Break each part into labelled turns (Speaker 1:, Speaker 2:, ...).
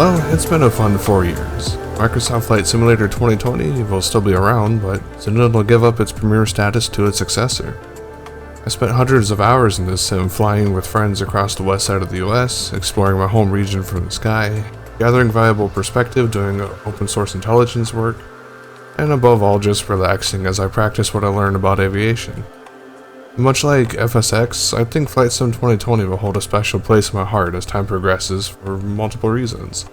Speaker 1: Well, it's been a fun 4 years. Microsoft Flight Simulator 2020 will still be around, but soon it'll give up its premier status to its successor. I spent hundreds of hours in this sim flying with friends across the west side of the US, exploring my home region from the sky, gathering valuable perspective doing open source intelligence work, and above all just relaxing as I practice what I learned about aviation. Much like FSX, I think Flight Sim 2020 will hold a special place in my heart as time progresses for multiple reasons.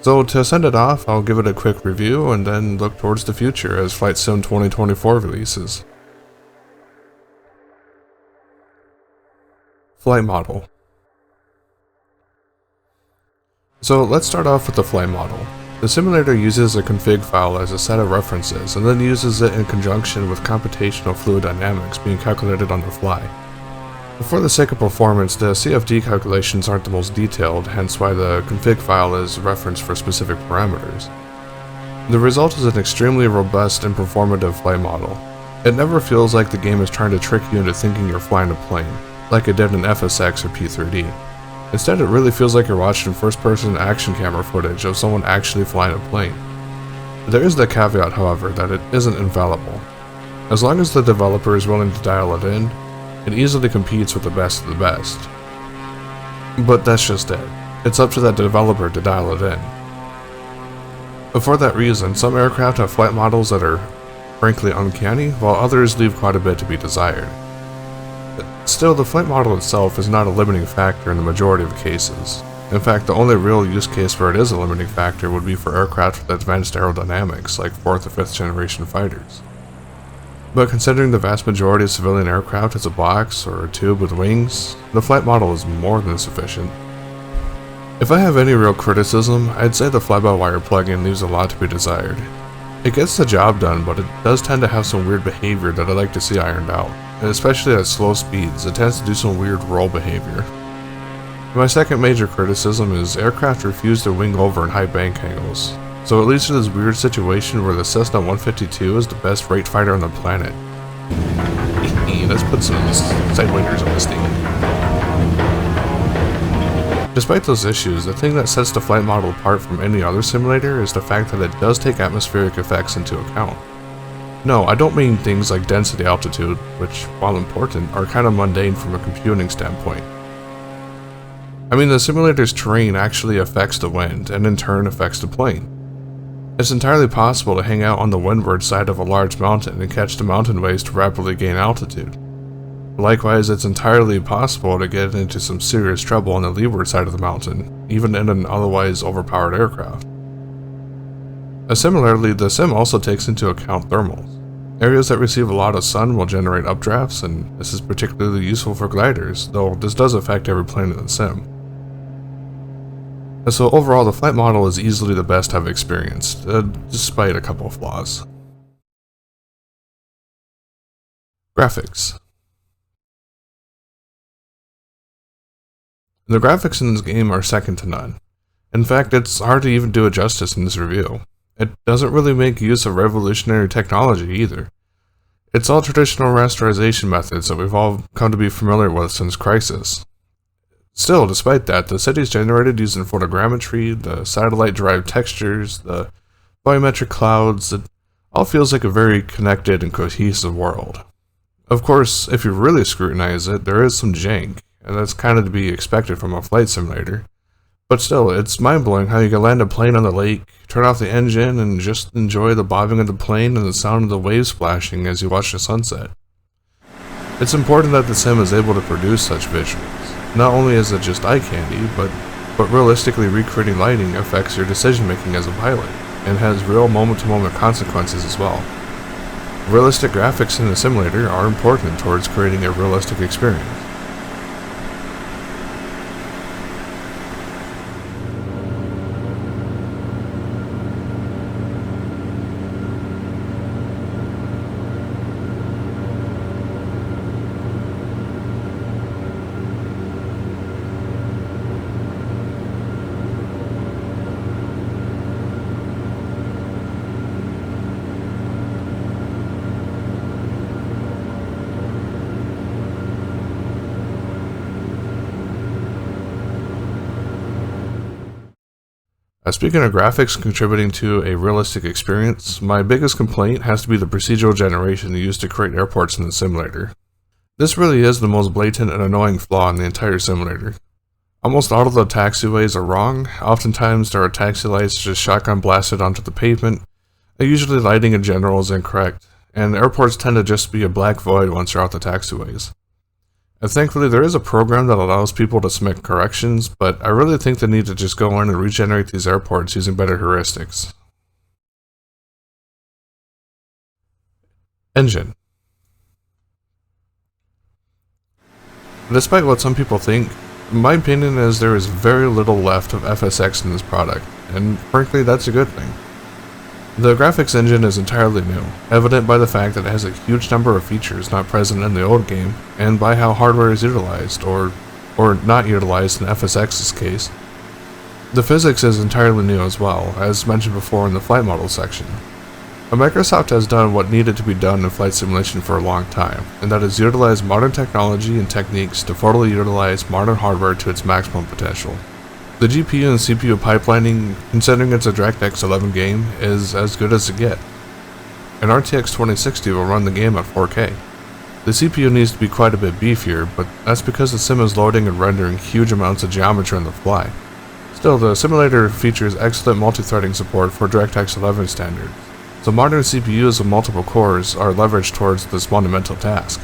Speaker 1: So to send it off, I'll give it a quick review and then look towards the future as Flight Sim 2024 releases. Flight model. So let's start off with the flight model. The simulator uses a config file as a set of references and then uses it in conjunction with computational fluid dynamics being calculated on the fly. For the sake of performance, the CFD calculations aren't the most detailed, hence why the config file is referenced for specific parameters. The result is an extremely robust and performative flight model. It never feels like the game is trying to trick you into thinking you're flying a plane, like it did in FSX or P3D. Instead, it really feels like you're watching first-person action camera footage of someone actually flying a plane. There is the caveat, however, that it isn't infallible. As long as the developer is willing to dial it in, it easily competes with the best of the best. But that's just it. It's up to that developer to dial it in. But for that reason, some aircraft have flight models that are frankly uncanny, while others leave quite a bit to be desired. Still, the flight model itself is not a limiting factor in the majority of cases. In fact, the only real use case where it is a limiting factor would be for aircraft with advanced aerodynamics, like 4th or 5th generation fighters. But considering the vast majority of civilian aircraft is a box or a tube with wings, the flight model is more than sufficient. If I have any real criticism, I'd say the fly-by-wire plugin leaves a lot to be desired. It gets the job done, but it does tend to have some weird behavior that I'd like to see ironed out. And especially at slow speeds, it tends to do some weird roll behavior. My second major criticism is aircraft refuse to wing over in high bank angles, so it leads to this weird situation where the Cessna 152 is the best rate fighter on the planet. Let's put some side wingers on this thing. Despite those issues, the thing that sets the flight model apart from any other simulator is the fact that it does take atmospheric effects into account. No, I don't mean things like density altitude, which, while important, are kind of mundane from a computing standpoint. I mean the simulator's terrain actually affects the wind, and in turn affects the plane. It's entirely possible to hang out on the windward side of a large mountain and catch the mountain waves to rapidly gain altitude. Likewise, it's entirely possible to get into some serious trouble on the leeward side of the mountain, even in an otherwise overpowered aircraft. Similarly, the sim also takes into account thermals. Areas that receive a lot of sun will generate updrafts, and this is particularly useful for gliders, though this does affect every plane in the sim. So overall, the flight model is easily the best I've experienced, despite a couple of flaws. Graphics. The graphics in this game are second to none. In fact, it's hard to even do it justice in this review. It doesn't really make use of revolutionary technology either. It's all traditional rasterization methods that we've all come to be familiar with since Crisis. Still, despite that, the city's generated using photogrammetry, the satellite-derived textures, the volumetric clouds, it all feels like a very connected and cohesive world. Of course, if you really scrutinize it, there is some jank, and that's kind of to be expected from a flight simulator. But still, it's mind-blowing how you can land a plane on the lake, turn off the engine, and just enjoy the bobbing of the plane and the sound of the waves splashing as you watch the sunset. It's important that the sim is able to produce such visuals. Not only is it just eye candy, but realistically recreating lighting affects your decision-making as a pilot, and has real moment-to-moment consequences as well. Realistic graphics in the simulator are important towards creating a realistic experience. Speaking of graphics contributing to a realistic experience, my biggest complaint has to be the procedural generation used to create airports in the simulator. This really is the most blatant and annoying flaw in the entire simulator. Almost all of the taxiways are wrong. Oftentimes there are taxi lights just shotgun blasted onto the pavement, and usually lighting in general is incorrect, and airports tend to just be a black void once you're out the taxiways. And thankfully there is a program that allows people to submit corrections, but I really think they need to just go in and regenerate these airports using better heuristics. Engine. Despite what some people think, my opinion is there is very little left of FSX in this product, and frankly that's a good thing. The graphics engine is entirely new, evident by the fact that it has a huge number of features not present in the old game, and by how hardware is utilized, or not utilized in FSX's case. The physics is entirely new as well, as mentioned before in the flight model section. Microsoft has done what needed to be done in flight simulation for a long time, and that is utilize modern technology and techniques to fully utilize modern hardware to its maximum potential. The GPU and CPU pipelining, considering it's a DirectX 11 game, is as good as it gets. An RTX 2060 will run the game at 4K. The CPU needs to be quite a bit beefier, but that's because the sim is loading and rendering huge amounts of geometry on the fly. Still, the simulator features excellent multi-threading support for DirectX 11 standards, so modern CPUs with multiple cores are leveraged towards this monumental task.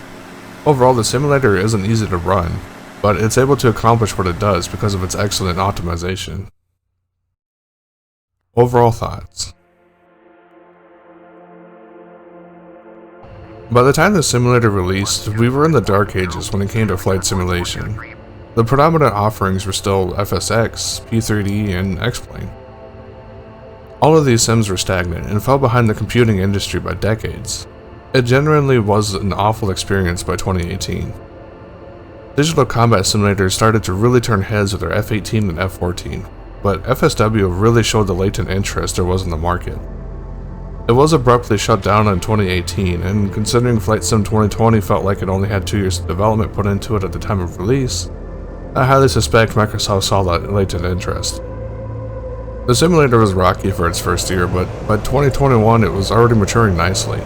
Speaker 1: Overall, the simulator isn't easy to run, but it's able to accomplish what it does because of its excellent optimization. Overall thoughts. By the time the simulator released, we were in the dark ages when it came to flight simulation. The predominant offerings were still FSX, P3D, and X-Plane. All of these sims were stagnant and fell behind the computing industry by decades. It genuinely was an awful experience by 2018. Digital combat simulators started to really turn heads with their F-18 and F-14, but FSW really showed the latent interest there was in the market. It was abruptly shut down in 2018, and considering Flight Sim 2020 felt like it only had 2 years of development put into it at the time of release, I highly suspect Microsoft saw that latent interest. The simulator was rocky for its first year, but by 2021 it was already maturing nicely.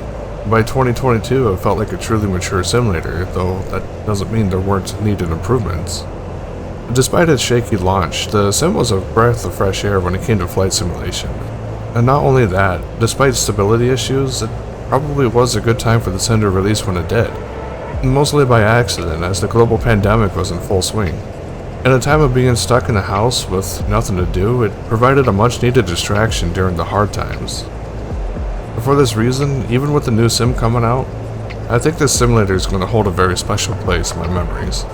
Speaker 1: By 2022, it felt like a truly mature simulator, though that doesn't mean there weren't needed improvements. Despite its shaky launch, the sim was a breath of fresh air when it came to flight simulation. And not only that, despite stability issues, it probably was a good time for the sim to release when it did. Mostly by accident, as the global pandemic was in full swing. In a time of being stuck in a house with nothing to do, it provided a much needed distraction during the hard times. For this reason, even with the new sim coming out, I think this simulator is going to hold a very special place in my memories.